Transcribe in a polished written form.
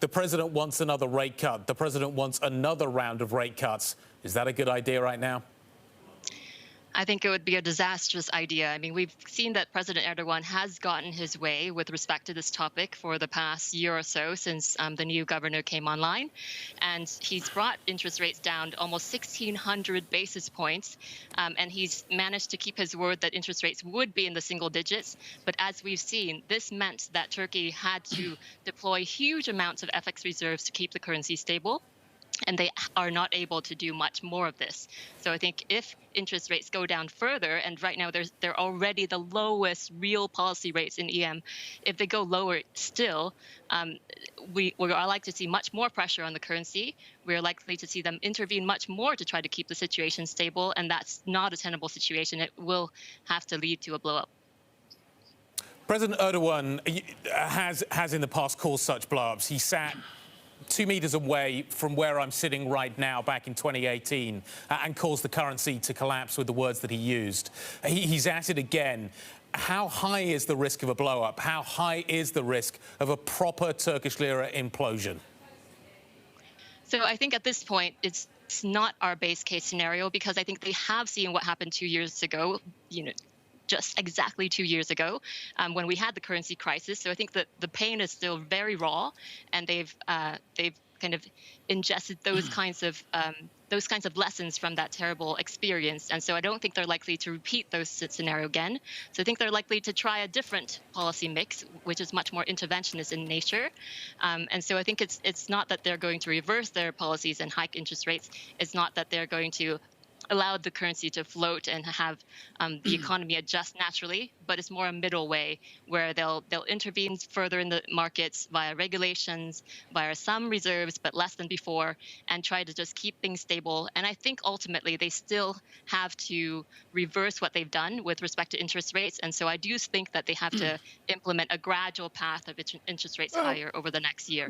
The president wants another rate cut. The president wants another round of rate cuts. Is that a good idea right now? I think it would be a disastrous idea. I mean, we've seen that President Erdogan has gotten his way with respect to this topic for the past year or so since the new governor came online. And he's brought interest rates down almost 1,600 basis points. And he's managed to keep his word that interest rates would be in the single digits. But as we've seen, this meant that Turkey had to deploy huge amounts of FX reserves to keep the currency stable. And they are not able to do much more of this. So I think if interest rates go down further, and right now they're already the lowest real policy rates in EM, if they go lower still, we are likely to see much more pressure on the currency. We're likely to see them intervene much more to try to keep the situation stable, and that's not a tenable situation. It will have to lead to a blow-up. President Erdogan has in the past caused such blow-ups. He sat 2 meters away from where I'm sitting right now back in 2018 and caused the currency to collapse with the words that he used. He's at it again. How high is the risk of a blow-up? How high is the risk of a proper Turkish lira implosion? So I think at this point, it's not our base case scenario, because I think they have seen what happened 2 years ago, just exactly 2 years ago, when we had the currency crisis. So I think that the pain is still very raw, and they've kind of ingested those kinds of lessons from that terrible experience. And so I don't think they're likely to repeat those scenario again. So I think they're likely to try a different policy mix, which is much more interventionist in nature. And so I think it's not that they're going to reverse their policies and hike interest rates. It's not that they're going to allowed the currency to float and have the economy adjust naturally, but it's more a middle way where they'll intervene further in the markets via regulations, via some reserves, but less than before, and try to just keep things stable. And I think ultimately they still have to reverse what they've done with respect to interest rates. And so I do think that they have to implement a gradual path of interest rates higher over the next year.